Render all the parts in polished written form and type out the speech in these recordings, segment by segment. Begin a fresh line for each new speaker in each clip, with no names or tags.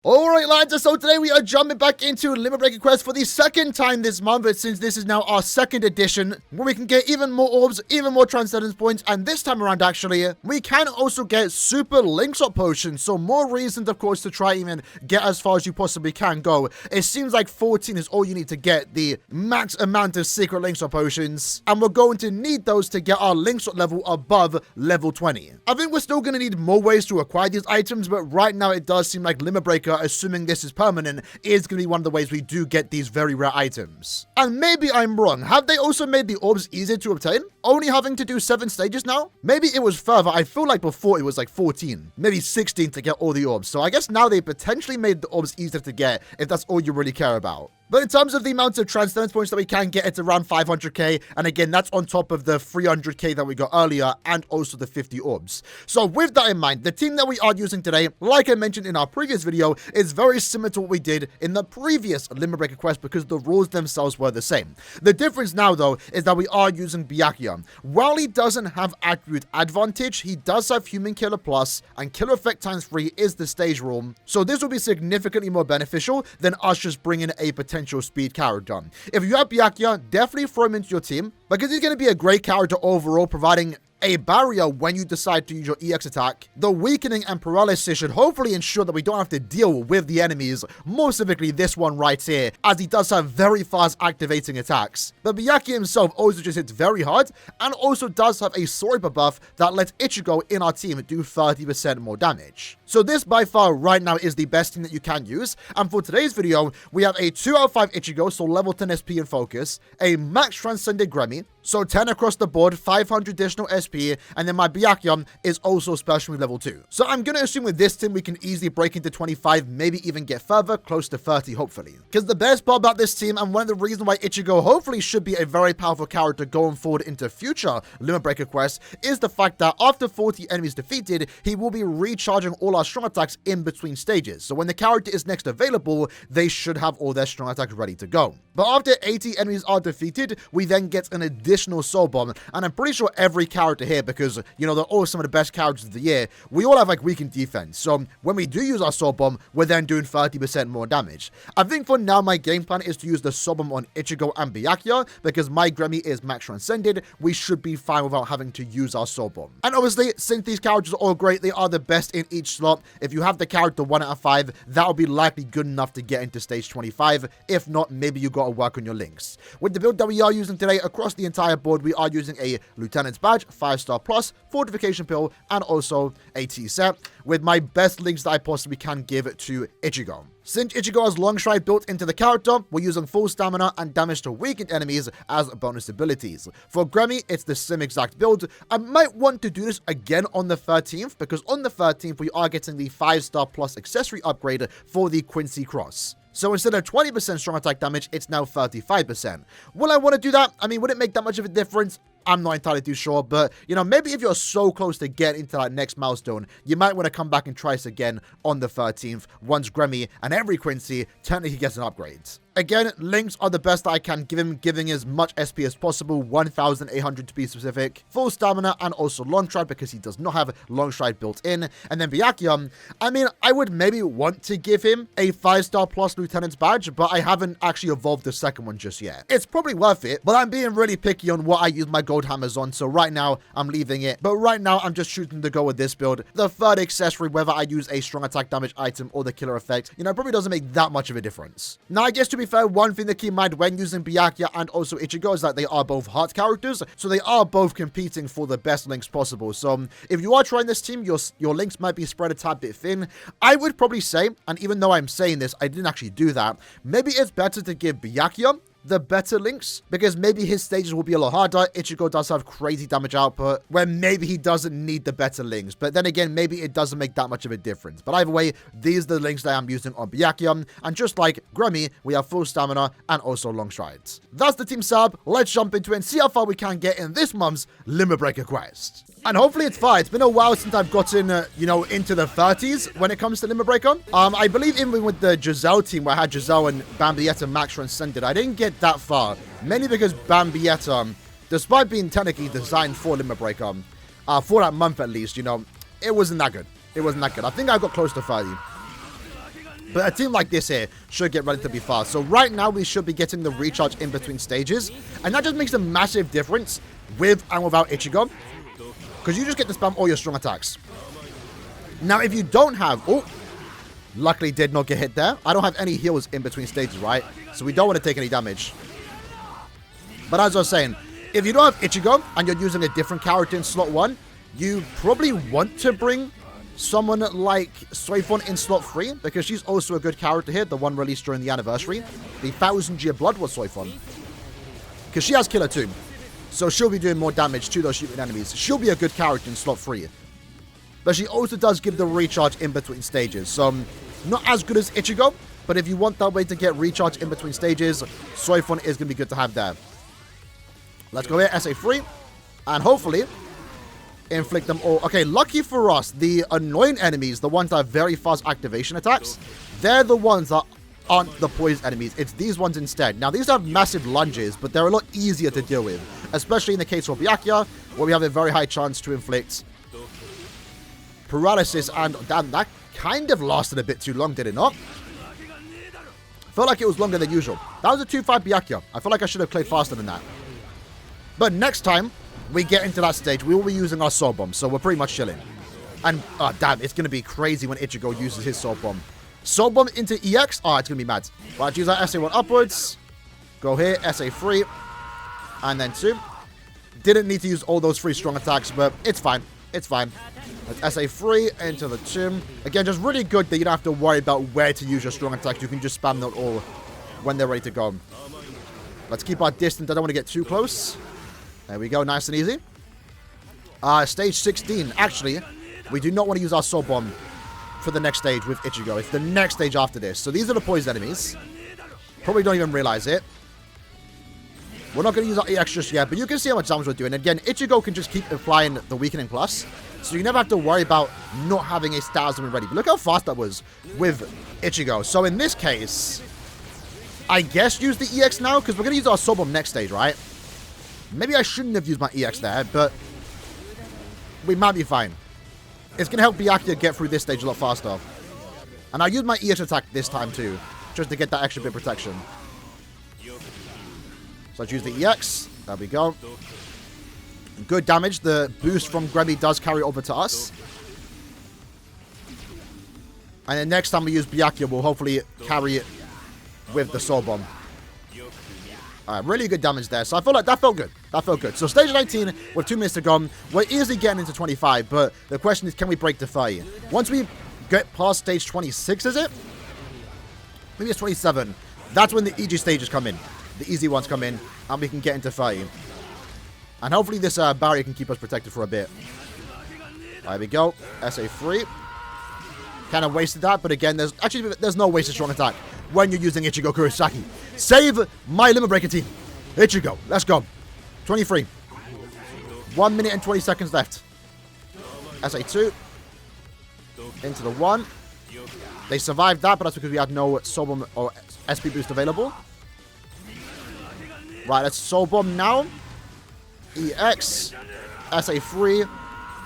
Alright lads, so today we are jumping back into Limit Breaker Quest for the second time this month, since this is now our second edition, where we can get even more orbs, even more transcendence points, and this time around actually, we can also get super links up potions, so more reasons of course to try even get as far as you possibly can go. It seems like 14 is all you need to get the max amount of secret links up potions, and we're going to need those to get our links up level above level 20. I think we're still going to need more ways to acquire these items, but right now it does seem like Limit Breaker, assuming this is permanent, is going to be one of the ways we do get these very rare items. And maybe I'm wrong. Have they also made the orbs easier to obtain? Only having to do 7 stages now? Maybe it was further. I feel like before it was like 14, maybe 16 to get all the orbs. So I guess now they potentially made the orbs easier to get if that's all you really care about. But in terms of the amount of transcendence points that we can get, it's around 500k. And again, that's on top of the 300k that we got earlier and also the 50 orbs. So with that in mind, the team that we are using today, like I mentioned in our previous video, is very similar to what we did in the previous Limit Breaker Quest because the rules themselves were the same. The difference now, though, is that we are using Byakuya. While he doesn't have attribute advantage, he does have Human Killer Plus, and Killer Effect times 3 is the stage rule. So this will be significantly more beneficial than us just bringing a potential speed character. If you have Byakuya, definitely throw him into your team because he's going to be a great character overall, providing a barrier when you decide to use your EX attack. The weakening and paralysis should hopefully ensure that we don't have to deal with the enemies, more specifically this one right here, as he does have very fast activating attacks. But Byakuya himself also just hits very hard, and also does have a Soriba buff that lets Ichigo in our team do 30% more damage. So this by far right now is the best team that you can use, and for today's video, we have a 2 out of 5 Ichigo, so level 10 SP and focus, a max transcended Gremmy, so 10 across the board, 500 additional SP, and then my Byakuya is also special with level 2. So I'm going to assume with this team we can easily break into 25, maybe even get further, close to 30 hopefully. Because the best part about this team, and one of the reasons why Ichigo hopefully should be a very powerful character going forward into future Limit Breaker quests, is the fact that after 40 enemies defeated, he will be recharging all our strong attacks in between stages. So when the character is next available, they should have all their strong attacks ready to go. But after 80 enemies are defeated, we then get an additional soul bomb, and I'm pretty sure every character here, because you know they're all some of the best characters of the year, we all have like weakened defense, so when we do use our soul bomb, we're then doing 30% more damage. I think for now my game plan is to use the soul bomb on Ichigo and Byakuya, because my Gremmy is max transcended. We should be fine without having to use our soul bomb. And obviously, since these characters are all great, they are the best in each slot. If you have the character 1 out of 5, that'll be likely good enough to get into stage 25. If not, maybe you gotta work on your links. With the build that we are using today across the entire board, we are using a Lieutenant's Badge, 5-star plus, Fortification Pill, and also a T-set, with my best links that I possibly can give to Ichigo. Since Ichigo has Long Stride built into the character, we're using full stamina and damage to weakened enemies as bonus abilities. For Gremmy, it's the same exact build. I might want to do this again on the 13th, because on the 13th, we are getting the 5-star plus accessory upgrade for the Quincy Cross. So instead of 20% strong attack damage, it's now 35%. Will I want to do that? I mean, would it make that much of a difference? I'm not entirely too sure, but, you know, maybe if you're so close to getting into that next milestone, you might want to come back and try this again on the 13th, once Gremmy and every Quincy technically gets an upgrade. Again, links are the best that I can give him, giving as much SP as possible, 1,800 to be specific, full stamina, and also long stride because he does not have long stride built in. And then Byakuya, I mean, I would maybe want to give him a 5-star plus Lieutenant's Badge, but I haven't actually evolved the second one just yet. It's probably worth it, but I'm being really picky on what I use my gold hammers on, so right now I'm leaving it. But right now I'm just shooting to go with this build. The third accessory, whether I use a strong attack damage item or the killer effect, you know, probably doesn't make that much of a difference. Now, I guess to be fair, one thing to keep in mind when using Byakuya and also Ichigo is that they are both heart characters, so they are both competing for the best links possible. So if you are trying this team, your links might be spread a tad bit thin. I would probably say, and even though I'm saying this, I didn't actually do that, maybe it's better to give Byakuya the better links, because maybe his stages will be a lot harder. Ichigo does have crazy damage output, where maybe he doesn't need the better links, but then again, maybe it doesn't make that much of a difference. But either way, these are the links that I'm using on Byakuya, and just like Gremmy, we have full stamina and also long strides. That's the team sub. Let's jump into it and see how far we can get in this month's Limit Breaker quest. And hopefully it's fine. It's been a while since I've gotten, you know, into the 30s when it comes to Limit Breaker. I believe even with the Giselle team, where I had Giselle and Bambietta max transcended, I didn't get that far. Mainly because Bambietta, despite being technically designed for Limit Breaker, for that month at least, you know, it wasn't that good. It wasn't that good. I think I got close to 30. But a team like this here should get relatively fast. So right now we should be getting the recharge in between stages. And that just makes a massive difference with and without Ichigo. Because you just get to spam all your strong attacks. Now if you don't have... Oh, luckily did not get hit there. I don't have any heals in between stages, right? So we don't want to take any damage. But as I was saying, if you don't have Ichigo and you're using a different character in slot 1, you probably want to bring someone like Soifon in slot 3, because she's also a good character here, the one released during the anniversary. The 1000-year blood was Soifon. Because she has Killer too. So she'll be doing more damage to those shooting enemies. She'll be a good character in slot 3. But she also does give the recharge in between stages. So not as good as Ichigo, but if you want that way to get recharge in between stages, Soifon is going to be good to have there. Let's go here, SA3. And hopefully inflict them all. Okay, lucky for us, the annoying enemies, the ones that have very fast activation attacks, they're the ones that aren't the poised enemies. It's these ones instead. Now, these have massive lunges, but they're a lot easier to deal with, especially in the case of Byakuya, where we have a very high chance to inflict paralysis. And damn, that kind of lasted a bit too long, did it not? Felt like it was longer than usual. That was a 2-5 Byakuya. I feel like I should have played faster than that. But next time we get into that stage, we will be using our Soul Bomb, so we're pretty much chilling. And, damn, it's going to be crazy when Ichigo uses his Soul Bomb. Soul Bomb into EX? Oh, it's going to be mad. Right, use our SA1 upwards. Go here, SA3. And then 2. Didn't need to use all those 3 strong attacks, but it's fine. It's fine. Let's SA3 into the 2. Again, just really good that you don't have to worry about where to use your strong attacks. You can just spam them all when they're ready to go. Let's keep our distance. I don't want to get too close. There we go, nice and easy. Stage 16. Actually, we do not want to use our Soul Bomb for the next stage with Ichigo. It's the next stage after this. So these are the poised enemies. Probably don't even realize it. We're not going to use our EX just yet, but you can see how much damage we're doing. Again, Ichigo can just keep applying the weakening plus, so you never have to worry about not having a status summon ready. But look how fast that was with Ichigo. So in this case, I guess use the EX now, because we're going to use our Soul Bomb next stage, right? Maybe I shouldn't have used my EX there, but we might be fine. It's going to help Byakuya get through this stage a lot faster. And I'll use my EX attack this time too, just to get that extra bit of protection. So let's use the EX. There we go. Good damage. The boost from Gremmy does carry over to us. And then next time we use Byakuya, we'll hopefully carry it with the Soul Bomb. Alright, really good damage there. So I feel like that felt good. That felt good. So stage 19, with 2 minutes to go. We're easily getting into 25, but the question is, can we break the 30? Once we get past stage 26, is it? Maybe it's 27. That's when the easy stages come in. The easy ones come in, and we can get into 30. And hopefully this barrier can keep us protected for a bit. There we go. SA3. Kind of wasted that, but again, there's no wasted strong attack when you're using Ichigo Kurosaki. Save my Limit Breaker team. Ichigo, let's go. 23. 1 minute and 20 seconds left. SA2. Into the 1. They survived that, but that's because we had no Soul Bomb or SP boost available. Right, let's Soul Bomb now. EX. SA3.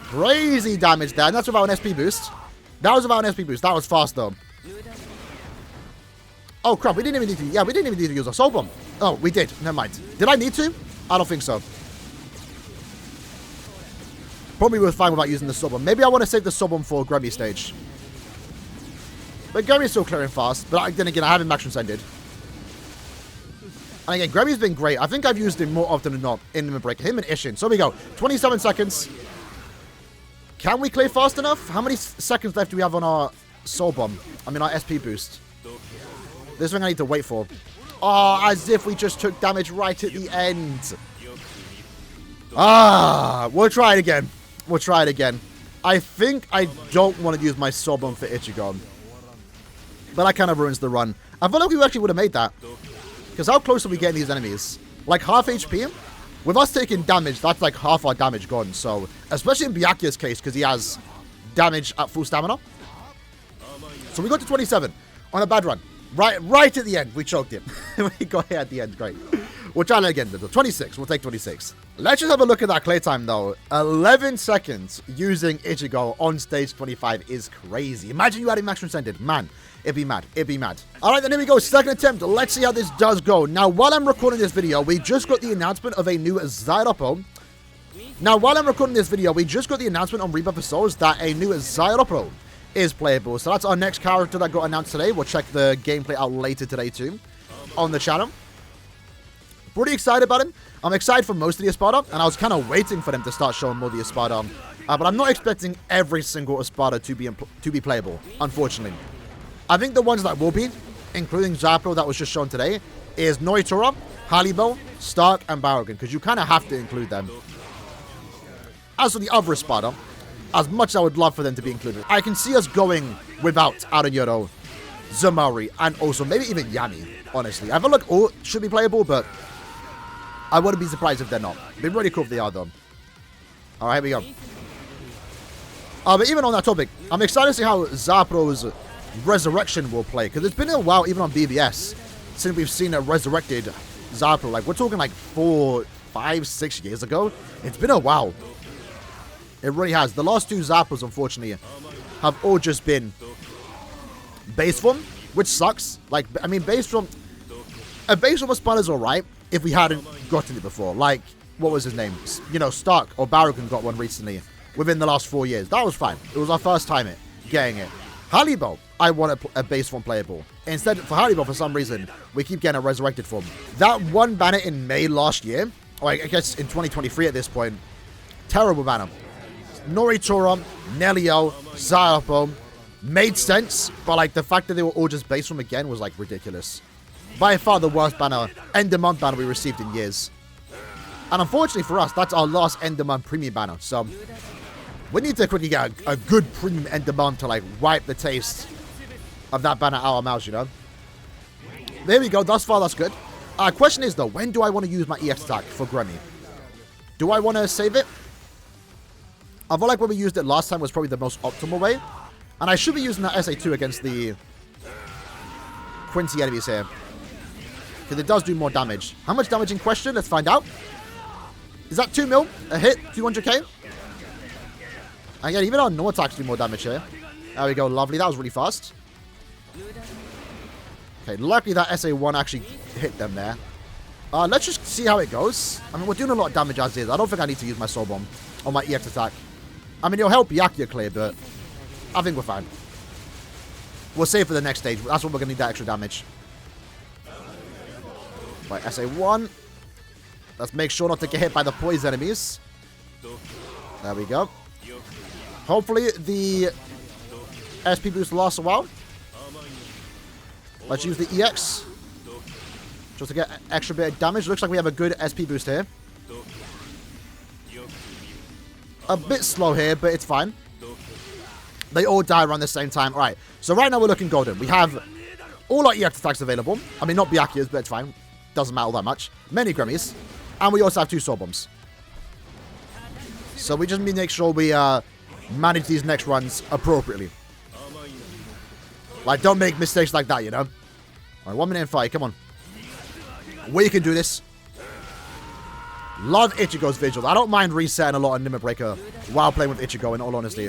Crazy damage there, and that's without an SP boost. That was without an SP boost. That was fast, though. Oh, crap. We didn't even need to... Yeah, we didn't even need to use a Soul Bomb. Oh, we did. Never mind. Did I need to? I don't think so. Probably was fine without using the Soul Bomb. Maybe I want to save the Soul Bomb for Gremmy stage. But Gremmy's still clearing fast. But then again, I have him max transcended. And again, Gremmy's been great. I think I've used him more often than not in Limit Breaker. Him and Ishin. So we go. 27 seconds. Can we clear fast enough? How many seconds left do we have on our Soul Bomb? I mean, our SP boost. This thing I need to wait for. Oh, as if we just took damage right at the end. We'll try it again. We'll try it again. I think I don't want to use my Soul Bomb for Ichigo. But that kind of ruins the run. I feel like we actually would have made that. Because how close are we getting these enemies? Like half HP? With us taking damage, that's like half our damage gone. So, especially in Byakuya's case, because he has damage at full stamina. So we got to 27 on a bad run. Right at the end, we choked him. We got here at the end, great. We'll try that again. 26, we'll take 26. Let's just have a look at that clear time, though. 11 seconds using Ichigo on stage 25 is crazy. Imagine you had him max transcended. Man, It'd be mad. It'd be mad. All right, then here we go. Second attempt. Let's see how this does go. Now, while I'm recording this video, we just got the announcement of a new Zyropo. Now, while I'm recording this video, we just got the announcement on Rebirth of Souls that a new Zyropo is playable. So that's our next character that got announced today. We'll check the gameplay out later today too on the channel. Pretty excited about him. I'm excited for most of the Espada, and I was kind of waiting for them to start showing more of the Espada. But I'm not expecting every single Espada to be playable, unfortunately. I think the ones that will be, including Zapro that was just shown today, is Noitora, Halibo, Stark, and Barragan, because you kind of have to include them. As for the other Espada, as much as I would love for them to be included, I can see us going without Aaroniero, Zamari, and also maybe even Yami, honestly. I feel like all should be playable, but I wouldn't be surprised if they're not. It'd be really cool if they are, though. Alright, here we go. But even on that topic, I'm excited to see how Zapro's Resurrection will play, because it's been a while, even on BBS, since we've seen a resurrected Zapro. Like, we're talking like 4, 5, 6 years ago. It's been a while. It really has. The last two Zapros, unfortunately, have all just been base form, which sucks. Like, I mean, base form... A base form of Spada's alright if we hadn't gotten it before. Like, what was his name? You know, Stark or Barragan got one recently within the last 4 years. That was fine. It was our first time getting it. Halibo, I want a base form playable. Instead, for Halibo, for some reason, we keep getting a resurrected form. That one banner in May last year, or I guess in 2023 at this point, terrible banner. Noritora, Nelio, Zyropo, made sense, but like the fact that they were all just base form again was like ridiculous. By far the worst banner, end of month banner we received in years. And unfortunately for us, that's our last end of month premium banner. So we need to quickly get a good premium end of month to like wipe the taste of that banner out of our mouths, you know. There we go. Thus far, that's good. Question is though, when do I want to use my EX attack for Grammy? Do I want to save it? I feel like when we used it last time was probably the most optimal way. And I should be using that SA2 against the Quincy enemies here, because it does do more damage. How much damage in question? Let's find out. Is that 2 mil? A hit? 200k? Again, even our no attacks do more damage here. There we go. Lovely. That was really fast. Okay, luckily that SA1 actually hit them there. Let's just see how it goes. I mean, we're doing a lot of damage as is. I don't think I need to use my Soul Bomb on my EX attack. I mean, it'll help Yakia clear, but I think we're fine. We'll save for the next stage. That's when we're going to need that extra damage. Right, SA1. Let's make sure not to get hit by the poison enemies. There we go. Hopefully the SP boost lasts a while. Let's use the EX just to get an extra bit of damage. Looks like we have a good SP boost here. A bit slow here, but it's fine. They all die around the same time. All right, so right now we're looking golden. We have all our EX attacks available. I mean, not Byakuya's, but it's fine. Doesn't matter that much. Many Grammys. And we also have 2 Soul Bombs. So we just need to make sure we manage these next runs appropriately. Like, don't make mistakes like that, you know? All right, 1 minute and 5. Come on. We can do this. Love Ichigo's Vigil. I don't mind resetting a lot of Limit Breaker while playing with Ichigo, in all honesty.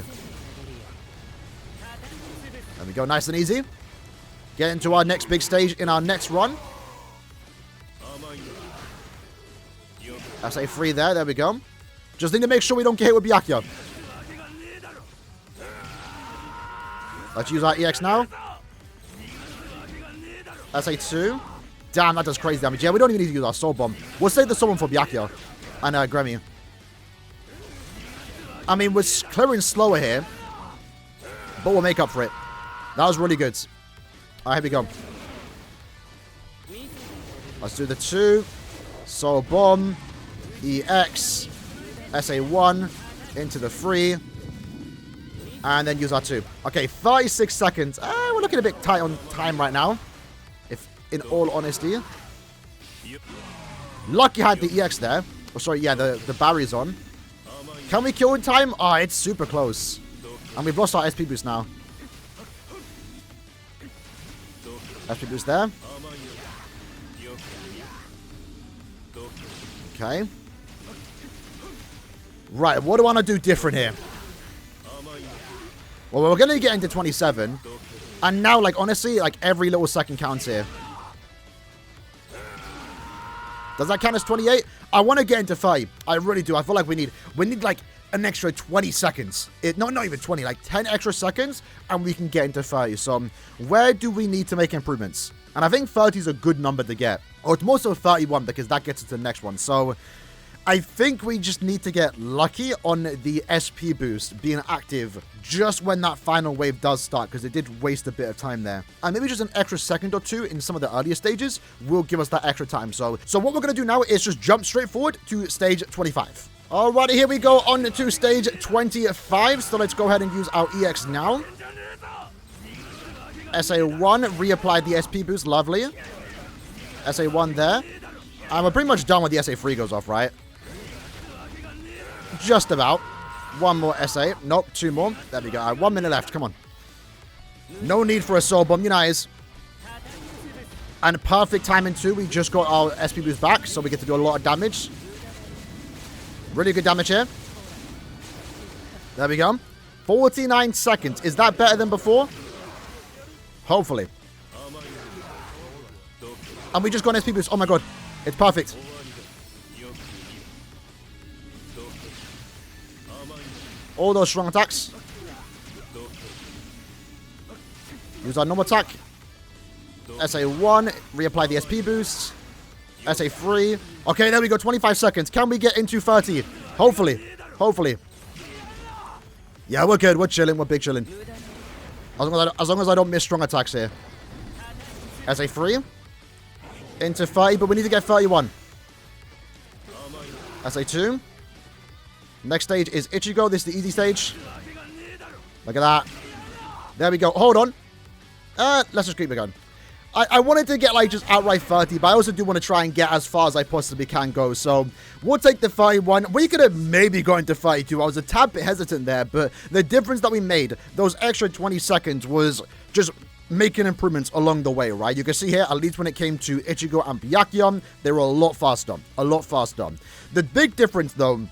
There we go. Nice and easy. Get into our next big stage in our next run. That's a 3 there. There we go. Just need to make sure we don't get hit with Byakuya. Let's use our EX now. That's a 2. Damn, that does crazy damage. Yeah, we don't even need to use our Soul Bomb. We'll save the Soul Bomb for Byakuya and Grammy. I mean, we're clearing slower here, but we'll make up for it. That was really good. All right, here we go. Let's do the 2. Soul Bomb. EX. SA1. Into the 3. And then use our 2. Okay, 36 seconds. We're looking a bit tight on time right now, if in all honesty. Lucky had the EX there. Oh, sorry, yeah, the barrier's on. Can we kill in time? Oh, it's super close. And we've lost our SP boost now. SP boost there. Okay. Right, what do I want to do different here? Well, we're going to get into 27. And now, like, honestly, like, every little second counts here. Does that count as 28? I want to get into 30. I really do. I feel like we need like, an extra 20 seconds. Not even 20, like 10 extra seconds, and we can get into 30. So, where do we need to make improvements? And I think 30 is a good number to get. Or it's more so 31, because that gets us to the next one. So, I think we just need to get lucky on the SP boost being active just when that final wave does start, because it did waste a bit of time there. And maybe just an extra second or two in some of the earlier stages will give us that extra time. So what we're going to do now is just jump straight forward to stage 25. Alrighty, here we go on to stage 25. So let's go ahead and use our EX now. SA1, reapply the SP boost, lovely. SA1 there. And we're pretty much done when the SA3 goes off, right? Just about. One more SA. Nope, two more. There we go. All right, 1 minute left. Come on. No need for a soul bomb, you guys. And perfect timing too. We just got our SP boost back, so we get to do a lot of damage. Really good damage here. There we go. 49 seconds. Is that better than before? Hopefully. And we just got an SP boost. Oh my god. It's perfect. All those strong attacks. Use our normal attack. SA1. Reapply the SP boost. SA3. Okay, there we go. 25 seconds. Can we get into 30? Hopefully. Hopefully. Yeah, we're good. We're chilling. We're big chilling. As long as I don't miss strong attacks here. SA3. Into 30, but we need to get 31. SA2. Next stage is Ichigo. This is the easy stage. Look at that. There we go. Hold on. Let's just keep it going. I wanted to get, like, just outright 30, but I also do want to try and get as far as I possibly can go. So, we'll take the 31. We could have maybe gone to 32. I was a tad bit hesitant there, but the difference that we made, those extra 20 seconds, was just making improvements along the way, right? You can see here, at least when it came to Ichigo and Byakuya, they were a lot faster. A lot faster. The big difference, though,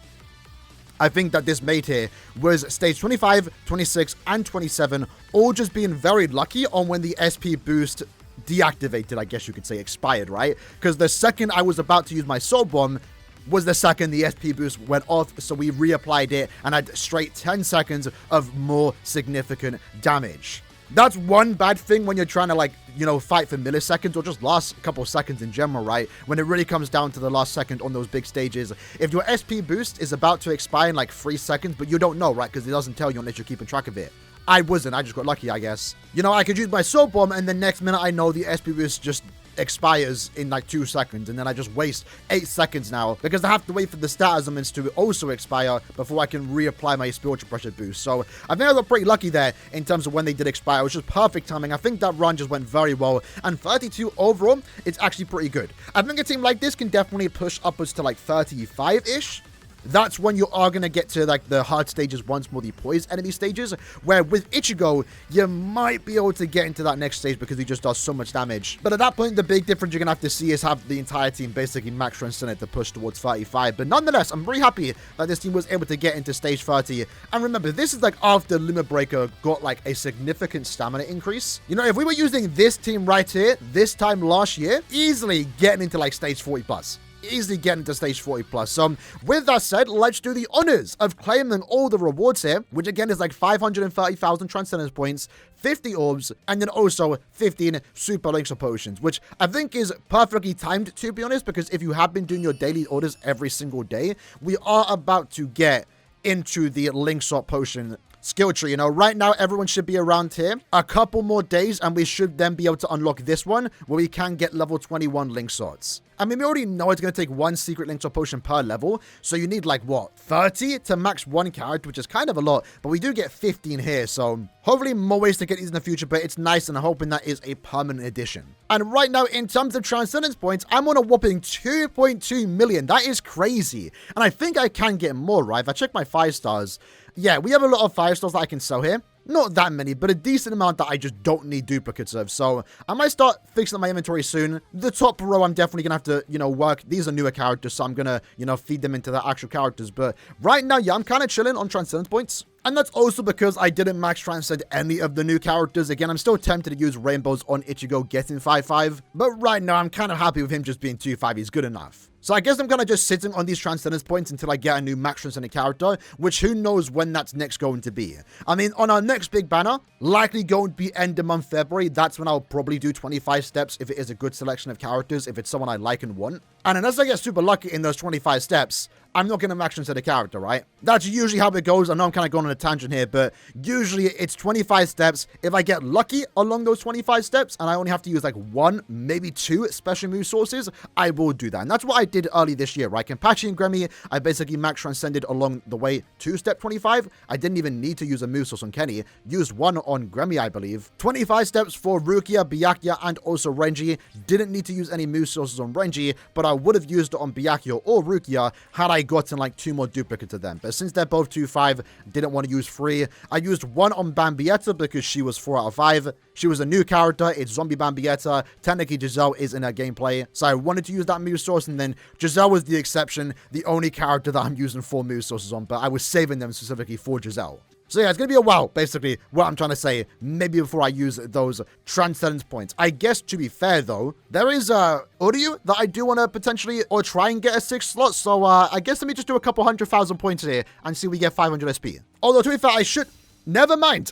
I think that this made here was stage 25, 26, and 27 all just being very lucky on when the SP boost deactivated, I guess you could say, expired, right? Because the second I was about to use my soul bomb was the second the SP boost went off, so we reapplied it and had straight 10 seconds of more significant damage. That's one bad thing when you're trying to, like, you know, fight for milliseconds or just last couple seconds in general, right? When it really comes down to the last second on those big stages. If your SP boost is about to expire in like 3 seconds, but you don't know, right? Because it doesn't tell you unless you're keeping track of it. I wasn't. I just got lucky, I guess. You know, I could use my soul bomb and the next minute I know the SP boost just expires in like 2 seconds, and then I just waste 8 seconds now because I have to wait for the stat elements to also expire before I can reapply my spiritual pressure boost. So I think I got pretty lucky there in terms of when they did expire. It was just perfect timing. I think that run just went very well, and 32 overall, it's actually pretty good. I think a team like this can definitely push upwards to like 35-ish. That's when you are going to get to, like, the hard stages once more, the poised enemy stages, where with Ichigo, you might be able to get into that next stage because he just does so much damage. But at that point, the big difference you're going to have to see is have the entire team basically max transcend to push towards 35. But nonetheless, I'm very happy that this team was able to get into stage 30. And remember, this is, like, after Limit Breaker got, like, a significant stamina increase. You know, if we were using this team right here, this time last year, easily getting into, like, stage 40 plus. Easily getting to stage 40 plus. So with that said, let's do the honors of claiming all the rewards here, which again is like 530,000 transcendence points, 50 orbs, and then also 15 super elixir potions, which I think is perfectly timed, to be honest, because if you have been doing your daily orders every single day, we are about to get into the link swap potion skill tree. You know, right now everyone should be around here. A couple more days and we should then be able to unlock this one where we can get level 21 link swords. I mean, we already know it's going to take 1 secret link sword potion per level, so you need like what, 30 to max 1 character, which is kind of a lot, but we do get 15 here, so hopefully more ways to get these in the future, but it's nice and I'm hoping that is a permanent addition. And right now, in terms of transcendence points, I'm on a whopping 2.2 million. That is crazy. And I think I can get more, right? If I check my 5 stars, yeah, we have a lot of 5 stars that I can sell here. Not that many, but a decent amount that I just don't need duplicates of. So I might start fixing up my inventory soon. The top row, I'm definitely going to have to, you know, work. These are newer characters, so I'm going to, you know, feed them into the actual characters. But right now, yeah, I'm kind of chilling on transcendence points. And that's also because I didn't max transcend any of the new characters. Again, I'm still tempted to use rainbows on Ichigo getting 5-5, but right now I'm kind of happy with him just being 2-5. He's good enough. So I guess I'm kind of just sitting on these transcendence points until I get a new max transcendent character, which who knows when that's next going to be. I mean, on our next big banner, likely going to be end of month February. That's when I'll probably do 25 steps if it is a good selection of characters, if it's someone I like and want. And unless I get super lucky in those 25 steps, I'm not going to max transcend a character, right? That's usually how it goes. I know I'm kind of going on a tangent here, but usually it's 25 steps. If I get lucky along those 25 steps and I only have to use like 1, maybe 2 special move sources, I will do that. And that's what I did early this year, right? Kenpachi and Gremmy, I basically max transcended along the way to step 25. I didn't even need to use a move source on Kenny. Used 1 on Gremmy, I believe. 25 steps for Rukia, Byakuya, and also Renji. Didn't need to use any move sources on Renji, but I would have used it on Byakuya or Rukia had I gotten like 2 more duplicates of them. But since they're both 2-5, didn't want to use 3. I used 1 on Bambietta because she was 4 out of 5. She was a new character. It's Zombie Bambietta. Technically, Giselle is in her gameplay. So I wanted to use that move source, and then Giselle was the exception, the only character that I'm using 4 move sources on, but I was saving them specifically for Giselle. So yeah, it's going to be a while, basically, what I'm trying to say, maybe before I use those transcendence points. I guess, to be fair, though, there is Uryu that I do want to potentially, or try and get a 6th slot, so I guess let me just do a couple 100,000 points here and see if we get 500 SP. Although, to be fair, I should... Never mind.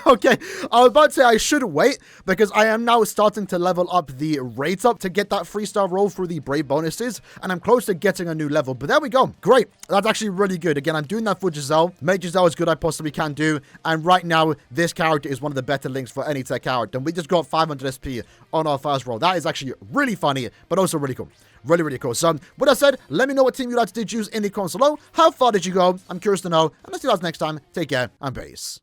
Okay, I was about to say I should wait because I am now starting to level up the rate up to get that 3-star roll through the Brave bonuses, and I'm close to getting a new level. But there we go. Great. That's actually really good. Again, I'm doing that for Giselle. Make Giselle as good as I possibly can do. And right now, this character is one of the better links for any tech character. And we just got 500 SP on our first roll. That is actually really funny, but also really cool. Really, really cool. So, with that said, let me know what team you guys did choose in the comments below. How far did you go? I'm curious to know. And let's see you guys next time. Take care and peace.